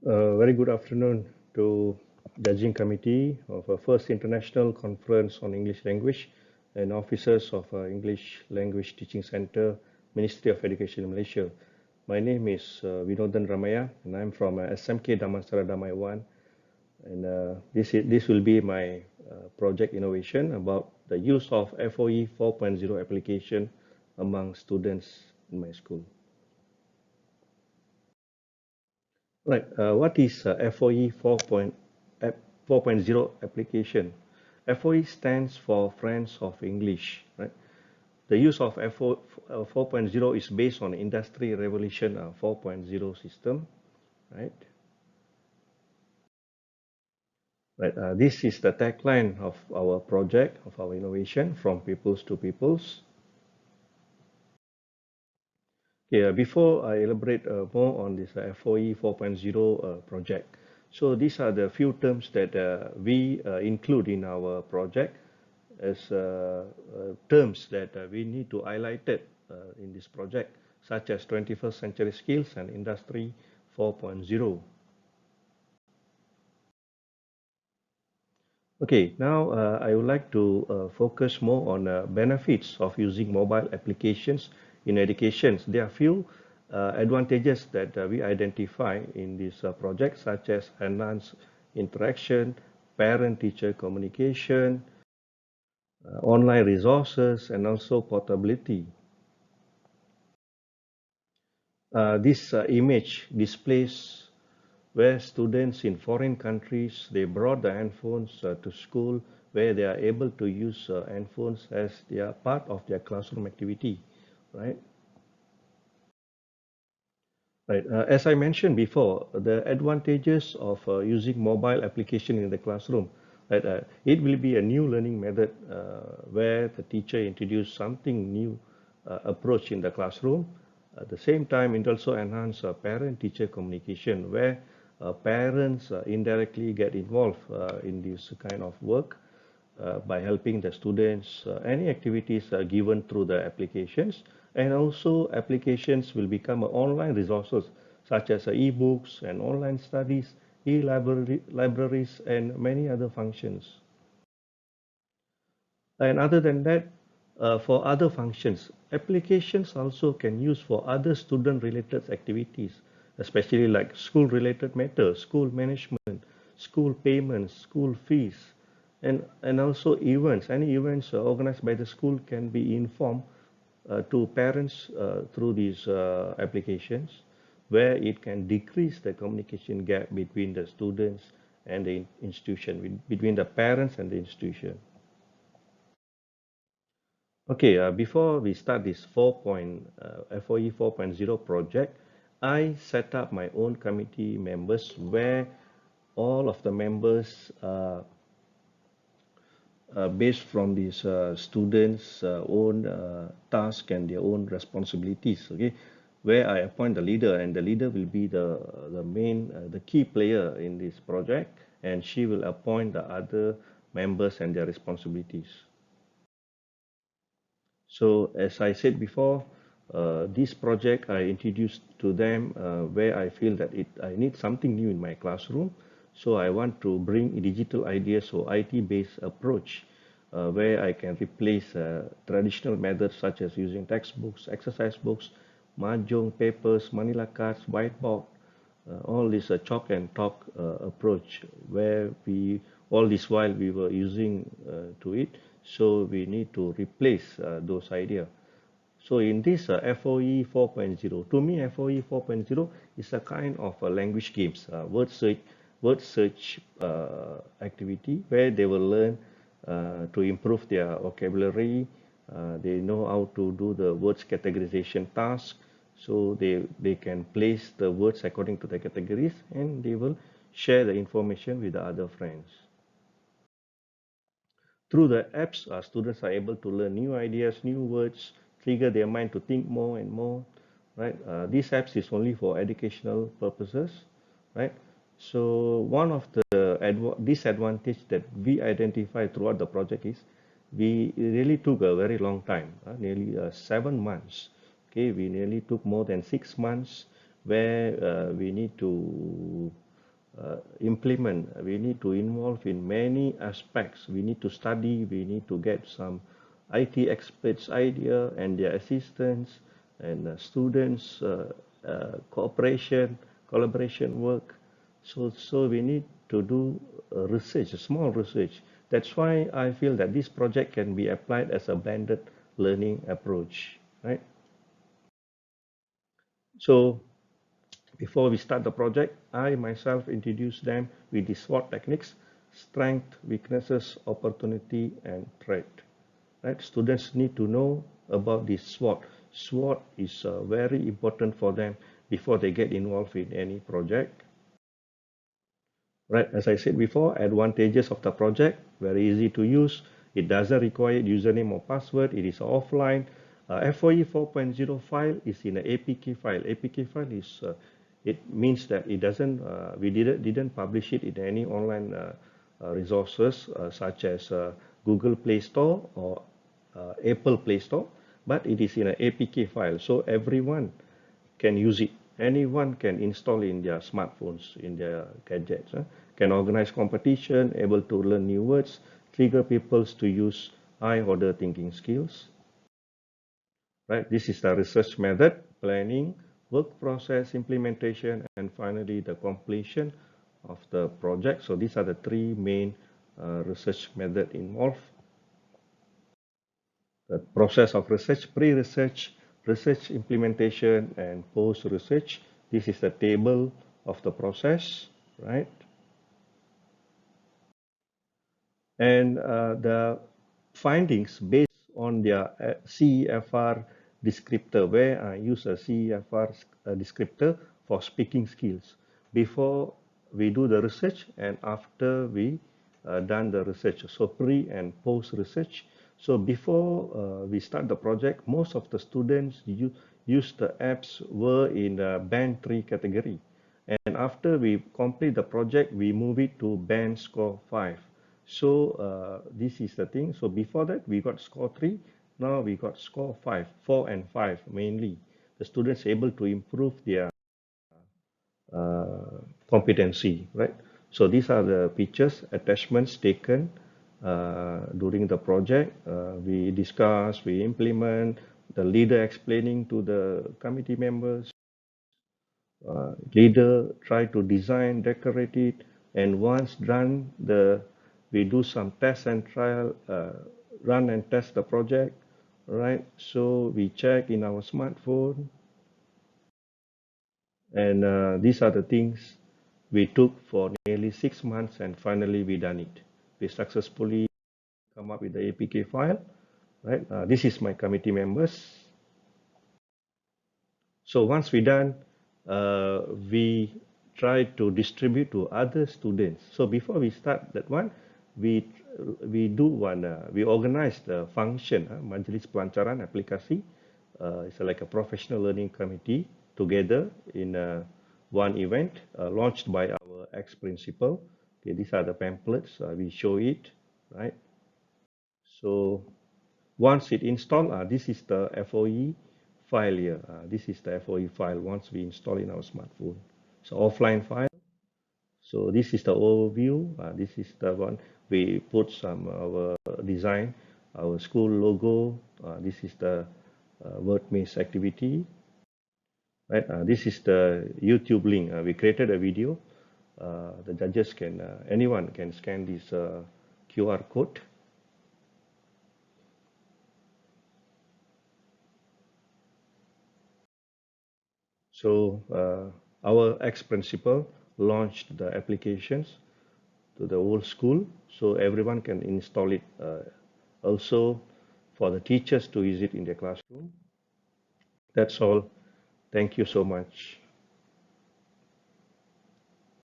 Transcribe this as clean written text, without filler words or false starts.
Very good afternoon to judging committee of a first international conference on English language and officers of English Language Teaching Center, Ministry of Education Malaysia. My name is Vinodan Ramaya and I'm from SMK Damansara Damai 1, and this will be my project innovation about the use of FOE 4.0 application among students in my school. Right. What is FOE 4.0 application? FOE stands for Friends of English. Right. The use of FOE 4.0 is based on Industry Revolution 4.0 system. Right. Right. This is the tagline of our project, of our innovation, from peoples to peoples. Okay, before I elaborate more on this FOE 4.0 project, so these are the few terms that we include in our project as terms that we need to highlight it in this project, such as 21st century skills and industry 4.0. Okay, now I would like to focus more on benefits of using mobile applications in education. There are few advantages that we identify in this project, such as enhanced interaction, parent-teacher communication, online resources, and also portability. This image displays where students in foreign countries, they brought the handphones to school, where they are able to use handphones as they are part of their classroom activity, right? Right. As I mentioned before, the advantages of using mobile application in the classroom, right? It will be a new learning method where the teacher introduce something new approach in the classroom. At the same time, it also enhance parent-teacher communication, where parents indirectly get involved in this kind of work by helping the students. Any activities are given through the applications, and also applications will become online resources such as e-books and online studies, libraries, and many other functions. And other than that, for other functions, applications also can use for other student-related activities, especially like school-related matters, school management, school payments, school fees, and also events. Any events organized by the school can be informed to parents through these applications, where it can decrease the communication gap between the students and the institution, between the parents and the institution. Okay, before we start this FOE 4.0 project, I set up my own committee members where all of the members based from these students' own task and their own responsibilities. Okay, where I appoint the leader, and the leader will be the main the key player in this project, and she will appoint the other members and their responsibilities. So as I said before, this project I introduced to them where I feel that I need something new in my classroom. So I want to bring digital ideas or IT-based approach where I can replace traditional methods such as using textbooks, exercise books, mahjong papers, manila cards, whiteboard, all this chalk and talk approach, where we all this while we were using to it, so we need to replace those ideas. So in this FOE 4.0, to me FOE 4.0 is a kind of a language games, word search activity, where they will learn to improve their vocabulary. They know how to do the words categorization task, so they can place the words according to the categories, and they will share the information with the other friends. Through the apps, students are able to learn new ideas, new words, trigger their mind to think more and more, right? These apps is only for educational purposes, right? So one of the disadvantage that we identified throughout the project is we really took a very long time, nearly 7 months. Okay, we nearly took more than 6 months, where we need to implement. We need to involve in many aspects. We need to study. We need to get some IT experts' idea and their assistants and students' collaboration work. So we need to do research, small research. That's why I feel that this project can be applied as a blended learning approach, right? So before we start the project, I myself introduce them with the SWOT techniques: strength, weaknesses, opportunity, and threat. Right? Students need to know about this SWOT. SWOT is very important for them before they get involved in any project. Right, as I said before, advantages of the project: very easy to use. It doesn't require username or password. It is offline. FOE 4.0 file is in an APK file. APK file is it means that it doesn't. We didn't publish it in any online resources such as Google Play Store or Apple Play Store, but it is in an APK file, so everyone can use it. Anyone can install in their smartphones, in their gadgets. Can organize competition, able to learn new words, trigger people to use high order thinking skills. Right? This is the research method: planning, work process, implementation, and finally the completion of the project. So these are the three main research method involved. The process of research: pre-research, research implementation, and post-research. This is the table of the process, right? And the findings based on their CEFR descriptor, where I use a CEFR descriptor for speaking skills before we do the research and after we done the research. So pre and post research. So before we start the project, most of the students use the apps were in the band 3 category. And after we complete the project, we move it to band score 5. So this is the thing. So before that, we got score 3. Now we got score 5, 4 and 5 mainly. The students able to improve their competency, right? So these are the pictures, attachments taken during the project. We discuss, we implement, the leader explaining to the committee members, leader try to design, decorate it, and once done, we do some test and trial, run and test the project, right? So we check in our smartphone, and these are the things we took for nearly 6 months, and finally we done it. We successfully come up with the APK file, right? This is my committee members. So once we done, we try to distribute to other students. So before we start that one, we do one, we organize the function, Majlis Pelancaran Aplikasi. It's like a professional learning committee together in one event launched by our ex-principal. Okay, these are the pamphlets, we show it, right? So once it installed, this is the FOE file here. This is the FOE file once we install in our smartphone. So offline file. So this is the overview. This is the one we put some our design, our school logo. This is the word maze activity. Right. This is the YouTube link. We created a video. The judges can, anyone can scan this QR code. So our ex-principal launched the applications to the whole school, so everyone can install it. Also, for the teachers to use it in their classroom. That's all. Thank you so much.